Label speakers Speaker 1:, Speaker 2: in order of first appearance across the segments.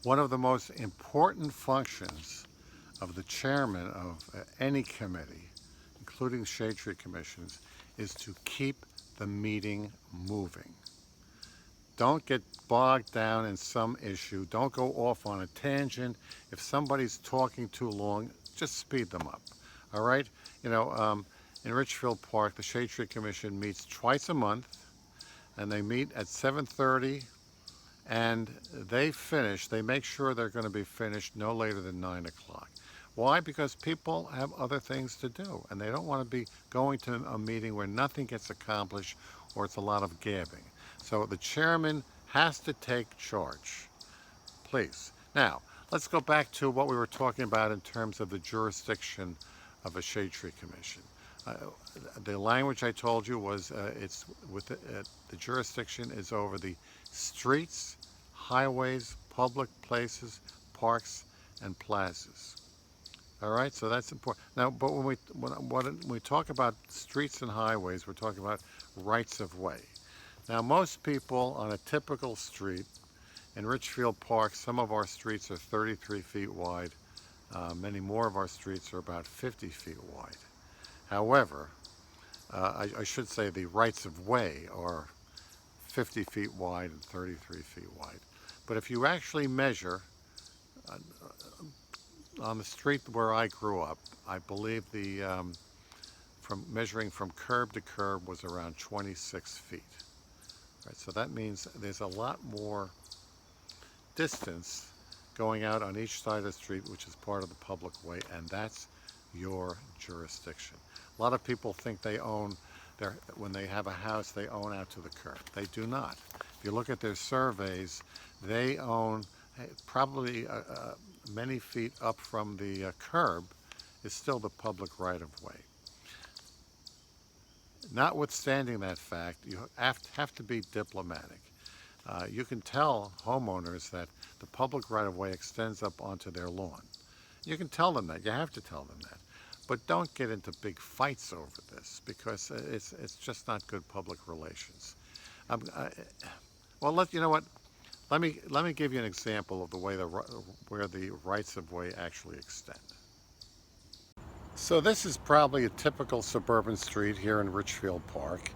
Speaker 1: One of the most important functions of the chairman of any committee, including shade tree commissions, is to keep the meeting moving. Don't get bogged down in some issue. Don't go off on a tangent. If somebody's talking too long, just speed them up. All right? You know, in Richfield Park, the Shade Tree Commission meets twice a month, and they meet at 7:30, and they make sure they're going to be finished no later than 9 o'clock. Why? Because people have other things to do, and they don't want to be going to a meeting where nothing gets accomplished or it's a lot of gabbing. So the chairman has to take charge, please. Now, let's go back to what we were talking about in terms of the jurisdiction of a shade tree commission. Uh, the language I told you was the jurisdiction is over the streets, highways, public places, parks, and plazas. All right, so that's important. Now, but when we talk about streets and highways, we're talking about rights of way. Now, most people on a typical street in Richfield Park, some of our streets are 33 feet wide. Many more of our streets are about 50 feet wide. However, I should say the rights of way are 50 feet wide and 33 feet wide. But if you actually measure on the street where I grew up, I believe from measuring from curb to curb was around 26 feet. Right, so that means there's a lot more distance going out on each side of the street, which is part of the public way, and that's your jurisdiction. A lot of people think they own when they have a house, they own out to the curb. They do not. If you look at their surveys, they own probably many feet up from the curb is still the public right of way. Notwithstanding that fact, you have to be diplomatic. You can tell homeowners that the public right-of-way extends up onto their lawn. You can tell them that. You have to tell them that. But don't get into big fights over this because it's just not good public relations. Well, you know what? Let me give you an example of the way where the rights of way actually extend. So this is probably a typical suburban street here in Richfield Park.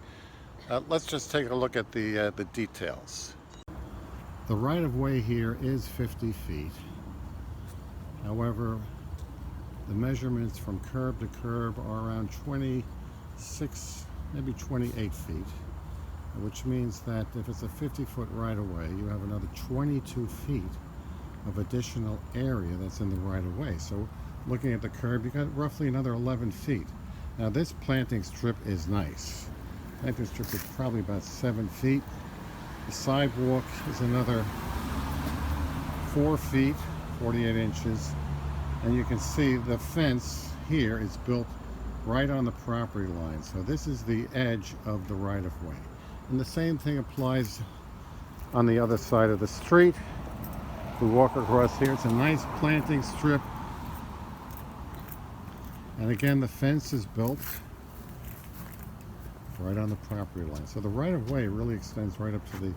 Speaker 1: Let's just take a look at the details. The right-of-way here is 50 feet. However, the measurements from curb to curb are around 26, maybe 28 feet, which means that if it's a 50-foot right-of-way, you have another 22 feet of additional area that's in the right-of-way. So looking at the curb, you got roughly another 11 feet. Now this planting strip is nice. Planting strip is probably about 7 feet. The sidewalk is another 4 feet, 48 inches. And you can see the fence here is built right on the property line. So this is the edge of the right-of-way. And the same thing applies on the other side of the street. We walk across here, it's a nice planting strip. And again, the fence is built right on the property line. So the right-of-way really extends right up to the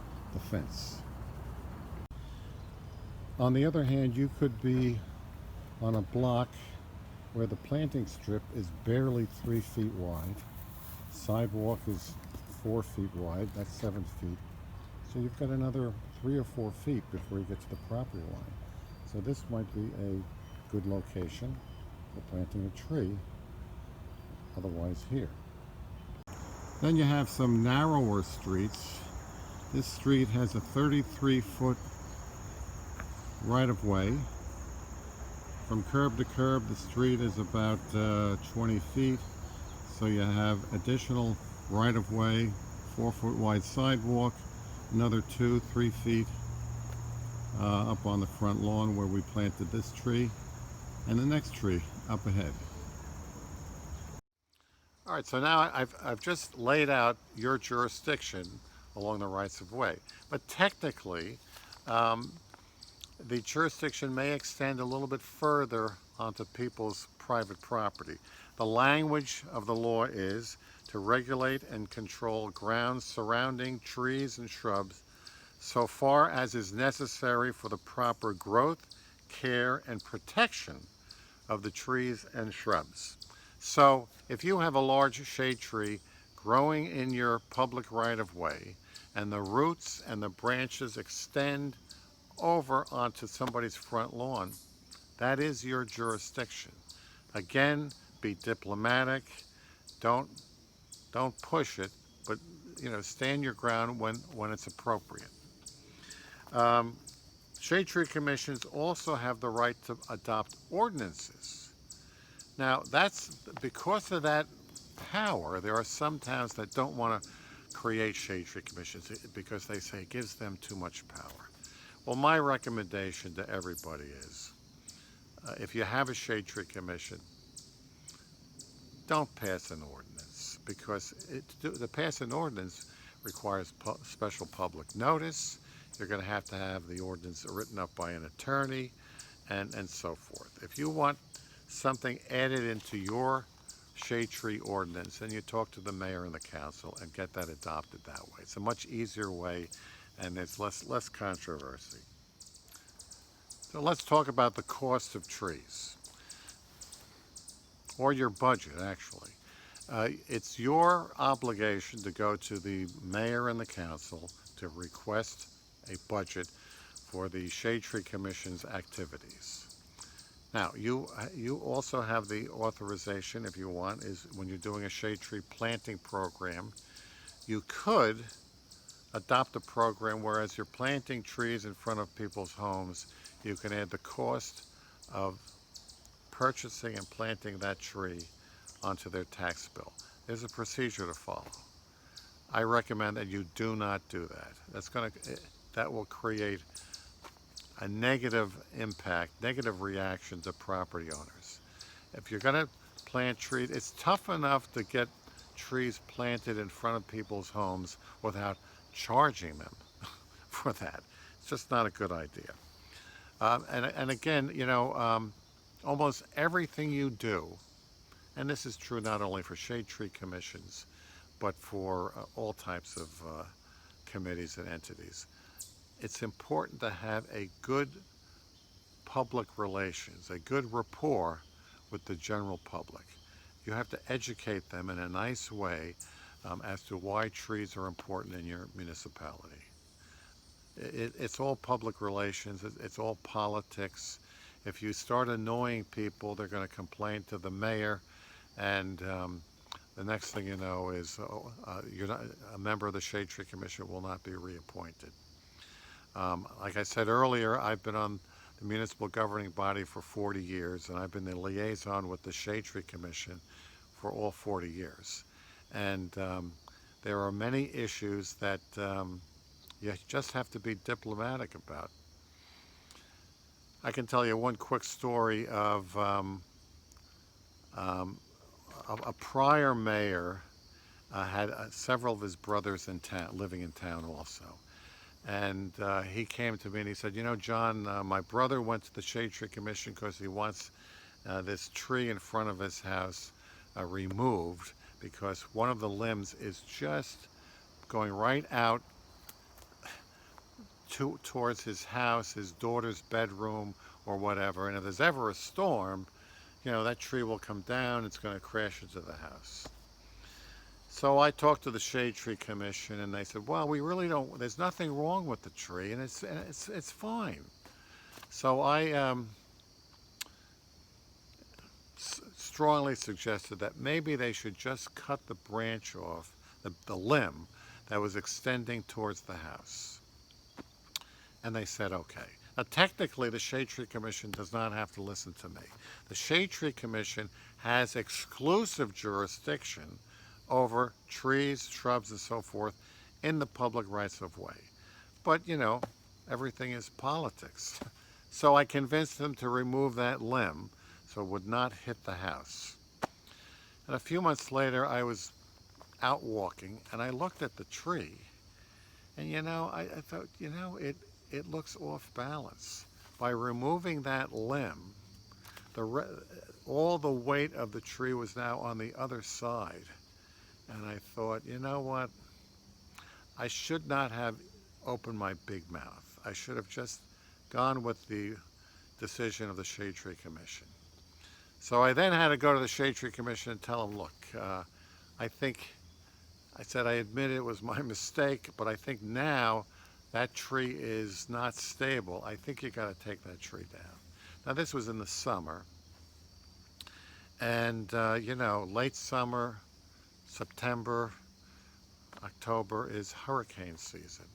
Speaker 1: fence. On the other hand, you could be on a block where the planting strip is barely 3 feet wide. Sidewalk is 4 feet wide, that's 7 feet. So you've got another 3 or 4 feet before you get to the property line. So this might be a good location for planting a tree, otherwise here. Then you have some narrower streets. This street has a 33-foot right-of-way. From curb to curb, the street is about 20 feet. So you have additional right-of-way, 4-foot wide sidewalk, another 2-3 feet up on the front lawn where we planted this tree, and the next tree up ahead. All right, so now I've just laid out your jurisdiction along the rights of way. But technically, the jurisdiction may extend a little bit further onto people's private property. The language of the law is to regulate and control grounds surrounding trees and shrubs so far as is necessary for the proper growth, care, and protection of the trees and shrubs. So if you have a large shade tree growing in your public right-of-way and the roots and the branches extend over onto somebody's front lawn, that is your jurisdiction. Again, be diplomatic. Don't don't push it, but stand your ground when it's appropriate. Um, Shade tree commissions also have the right to adopt ordinances. Now, that's because of that power. There are some towns that don't want to create shade tree commissions because they say it gives them too much power. Well, my recommendation to everybody is if you have a shade tree commission, don't pass an ordinance because to pass an ordinance requires special public notice. You're going to have the ordinance written up by an attorney and so forth. If you want something added into your shade tree ordinance, then you talk to the mayor and the council and get that adopted that way. It's a much easier way and there's less controversy. So let's talk about the cost of trees, or your budget actually. It's your obligation to go to the mayor and the council to request a budget for the Shade Tree Commission's activities. Now, you also have the authorization, if you want, is when you're doing a shade tree planting program, you could adopt a program where as you're planting trees in front of people's homes, you can add the cost of purchasing and planting that tree onto their tax bill. There's a procedure to follow. I recommend that you do not do that. That will create a negative impact, negative reaction to property owners. If you're going to plant trees, it's tough enough to get trees planted in front of people's homes without charging them for that. It's just not a good idea. And again, almost everything you do, and this is true not only for shade tree commissions, but for all types of committees and entities, it's important to have a good public relations, a good rapport with the general public. You have to educate them in a nice way as to why trees are important in your municipality. It's all public relations, it's all politics. If you start annoying people, they're going to complain to the mayor, and the next thing you know is you're not, a member of the Shade Tree Commission will not be reappointed. Like I said earlier, I've been on the municipal governing body for 40 years, and I've been the liaison with the Shade Tree Commission for all 40 years. And there are many issues that you just have to be diplomatic about. I can tell you one quick story of a prior mayor had several of his brothers in town, living in town also. And he came to me and he said, John, my brother went to the Shade Tree Commission because he wants this tree in front of his house removed because one of the limbs is just going right out towards his house, his daughter's bedroom, or whatever. And if there's ever a storm, that tree will come down, it's going to crash into the house. So I talked to the Shade Tree Commission, and they said, well, we really don't, there's nothing wrong with the tree, and it's fine. So I strongly suggested that maybe they should just cut the branch off, the limb that was extending towards the house. And they said, okay. Now, technically, the Shade Tree Commission does not have to listen to me. The Shade Tree Commission has exclusive jurisdiction over trees, shrubs, and so forth in the public rights of way. But, everything is politics. So I convinced them to remove that limb so it would not hit the house. And a few months later, I was out walking, and I looked at the tree, and, I thought, it looks off balance. By removing that limb, all the weight of the tree was now on the other side. And I thought, you know what? I should not have opened my big mouth. I should have just gone with the decision of the Shade Tree Commission. So I then had to go to the Shade Tree Commission and tell them, look, I think, I said I admit it was my mistake, but I think now that tree is not stable. I think you got to take that tree down. Now this was in the summer, and late summer, September, October is hurricane season.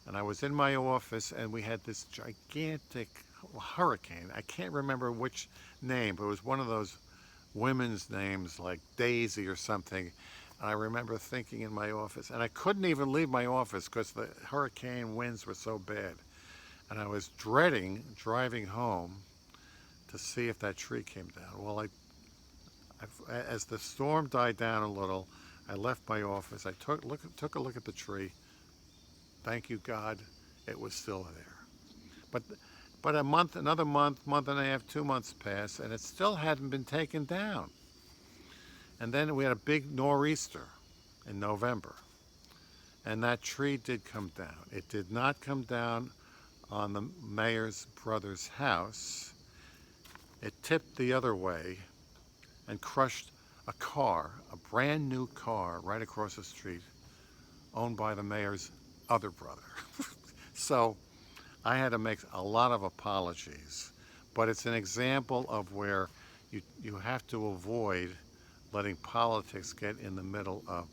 Speaker 1: And I was in my office and we had this gigantic hurricane. I can't remember which name, but it was one of those women's names like Daisy or something. And I remember thinking in my office, and I couldn't even leave my office because the hurricane winds were so bad. And I was dreading driving home to see if that tree came down. Well, as the storm died down a little, I left my office. I took a look at the tree. Thank you, God, it was still there. But another month and a half, 2 months passed, and it still hadn't been taken down. And then we had a big nor'easter in November, and that tree did come down. It did not come down on the mayor's brother's house. It tipped the other way and crushed a car, a brand new car, right across the street, owned by the mayor's other brother. So I had to make a lot of apologies, but it's an example of where you have to avoid letting politics get in the middle of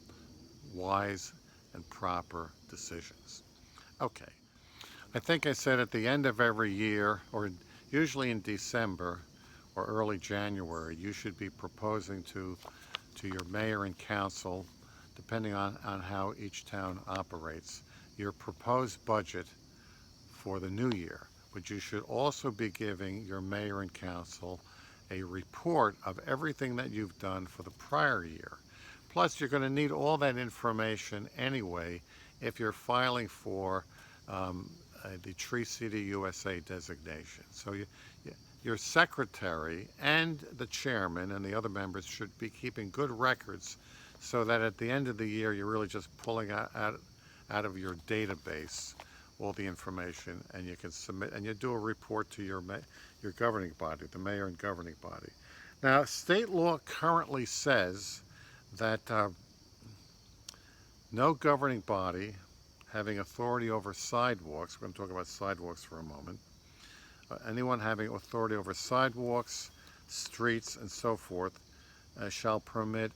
Speaker 1: wise and proper decisions. Okay, I think I said at the end of every year, or usually in December or early January, you should be proposing to your mayor and council, depending on how each town operates, your proposed budget for the new year. But you should also be giving your mayor and council a report of everything that you've done for the prior year. Plus, you're going to need all that information anyway if you're filing for the Tree City USA designation. So your secretary and the chairman and the other members should be keeping good records so that at the end of the year you're really just pulling out of your database all the information, and you can submit and you do a report to your governing body, the mayor and governing body. Now, state law currently says that no governing body having authority over sidewalks, we're going to talk about sidewalks for a moment, anyone having authority over sidewalks, streets, and so forth shall permit,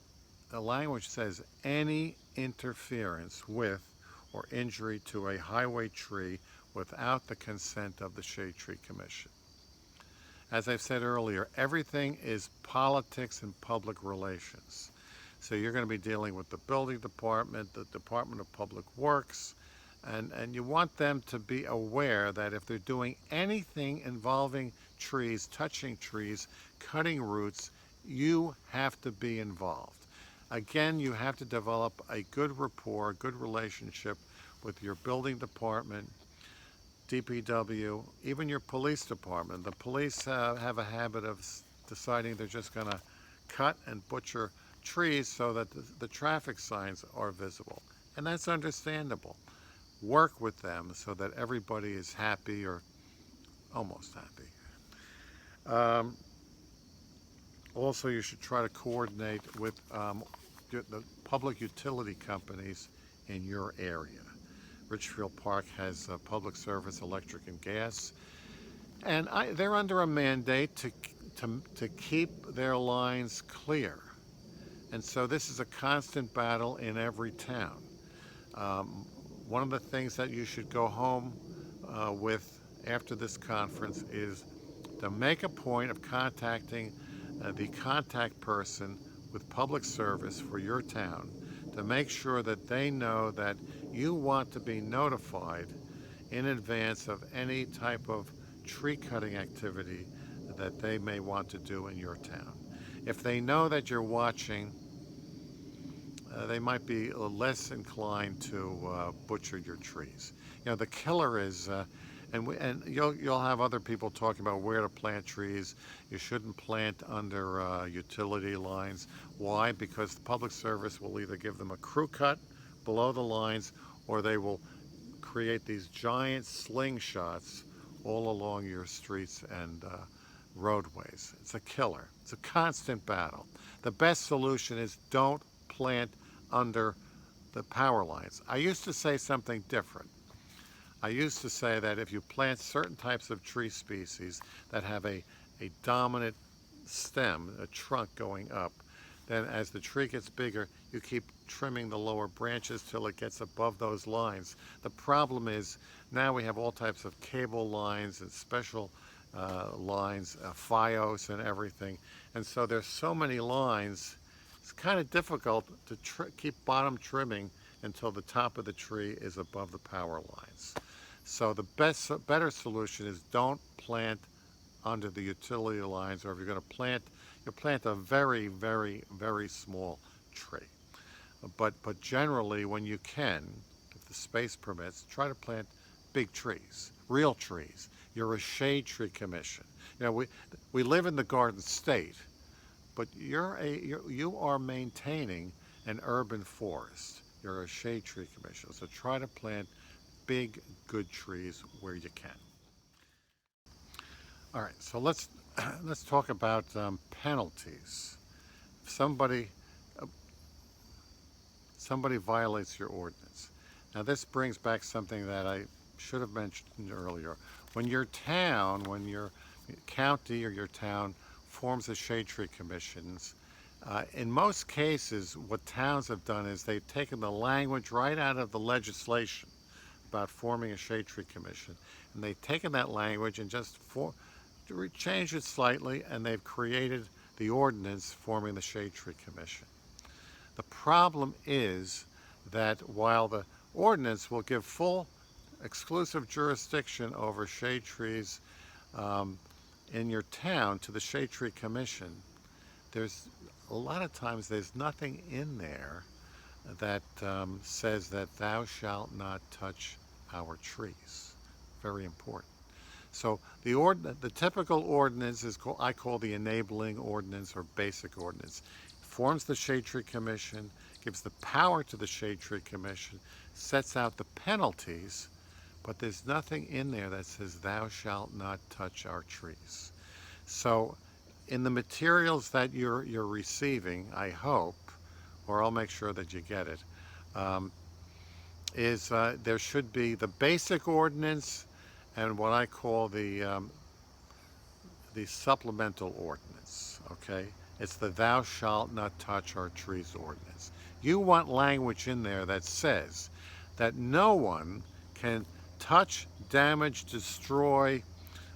Speaker 1: the language says, any interference with or injury to a highway tree without the consent of the Shade Tree Commission. As I've said earlier, everything is politics and public relations. So you're going to be dealing with the building department, the Department of Public Works, and you want them to be aware that if they're doing anything involving trees, touching trees, cutting roots, you have to be involved. Again, you have to develop a good rapport, a good relationship with your building department, DPW, even your police department. The police have a habit of deciding they're just going to cut and butcher trees so that the traffic signs are visible. And that's understandable. Work with them so that everybody is happy or almost happy. Also, you should try to coordinate with the public utility companies in your area. Richfield Park has public service, electric and gas, and they're under a mandate to keep their lines clear. And so this is a constant battle in every town. One of the things that you should go home with after this conference is to make a point of contacting the contact person with public service for your town to make sure that they know that you want to be notified in advance of any type of tree cutting activity that they may want to do in your town. If they know that you're watching, they might be less inclined to butcher your trees. You know, the killer is, and you'll have other people talking about where to plant trees. You shouldn't plant under utility lines. Why? Because the public service will either give them a crew cut below the lines, or they will create these giant slingshots all along your streets and roadways. It's a killer. It's a constant battle. The best solution is don't plant under the power lines. I used to say something different. I used to say that if you plant certain types of tree species that have a dominant stem, a trunk going up, then as the tree gets bigger, you keep trimming the lower branches till it gets above those lines. The problem is now we have all types of cable lines and special lines, FiOS and everything. And so there's so many lines, it's kind of difficult to keep bottom trimming until the top of the tree is above the power lines. So the better solution is don't plant under the utility lines, or if you're going to plant, you plant a very, very, very small tree. But generally, when you can, if the space permits, try to plant big trees, real trees. You're a shade tree commission. You know, we live in the Garden State, but you are maintaining an urban forest. You're a shade tree commission, so try to plant big, good trees where you can. All right, so let's talk about penalties. If somebody violates your ordinance. Now this brings back something that I should have mentioned earlier. When your county or your town forms a shade tree commissions, in most cases what towns have done is they've taken the language right out of the legislation about forming a shade tree commission, and they've taken that language and just changed it slightly, and they've created the ordinance forming the shade tree commission. The problem is that while the ordinance will give full exclusive jurisdiction over shade trees in your town to the shade tree commission, there's a lot of times there's nothing in there that says that thou shalt not touch our trees. Very important. So the typical ordinance is I call the enabling ordinance or basic ordinance. It forms the shade tree commission, gives the power to the shade tree commission, sets out the penalties, but there's nothing in there that says thou shalt not touch our trees. So in the materials that you're receiving, I hope, or I'll make sure that you get it, there should be the basic ordinance and what I call the supplemental ordinance, okay? It's the thou shalt not touch our trees ordinance. You want language in there that says that no one can touch, damage, destroy,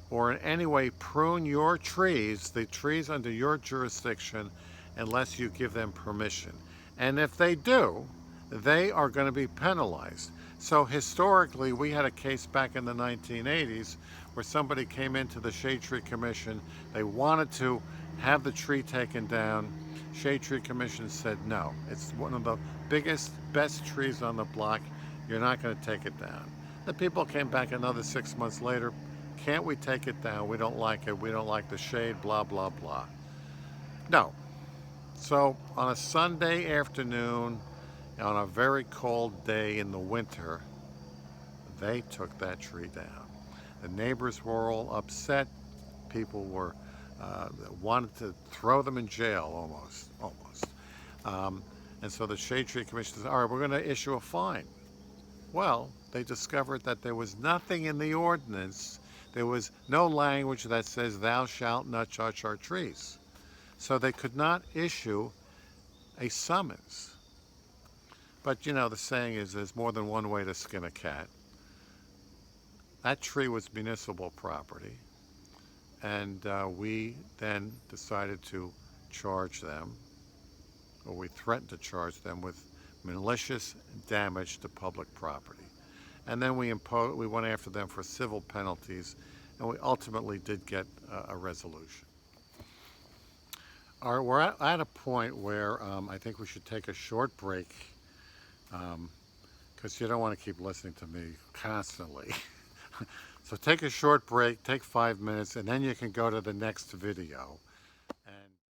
Speaker 1: or in any way prune your trees, the trees under your jurisdiction, unless you give them permission. And if they do, they are going to be penalized. So historically, we had a case back in the 1980s where somebody came into the Shade Tree Commission. They wanted to have the tree taken down. Shade Tree Commission said no. It's one of the biggest, best trees on the block. You're not going to take it down. The people came back another 6 months later. Can't we take it down? We don't like it. We don't like the shade, blah, blah, blah. No. So on a Sunday afternoon, on a very cold day in the winter, they took that tree down. The neighbors were all upset. People were wanted to throw them in jail almost. And so the Shade Tree Commission said, all right, we're going to issue a fine. Well, they discovered that there was nothing in the ordinance. There was no language that says thou shalt not touch our trees. So they could not issue a summons. But you know, the saying is there's more than one way to skin a cat. That tree was municipal property, and we then decided to charge them, or we threatened to charge them with malicious damage to public property. And then we went after them for civil penalties, and we ultimately did get a resolution. All right, we're at a point where I think we should take a short break, because you don't want to keep listening to me constantly. So take a short break, take 5 minutes, and then you can go to the next video.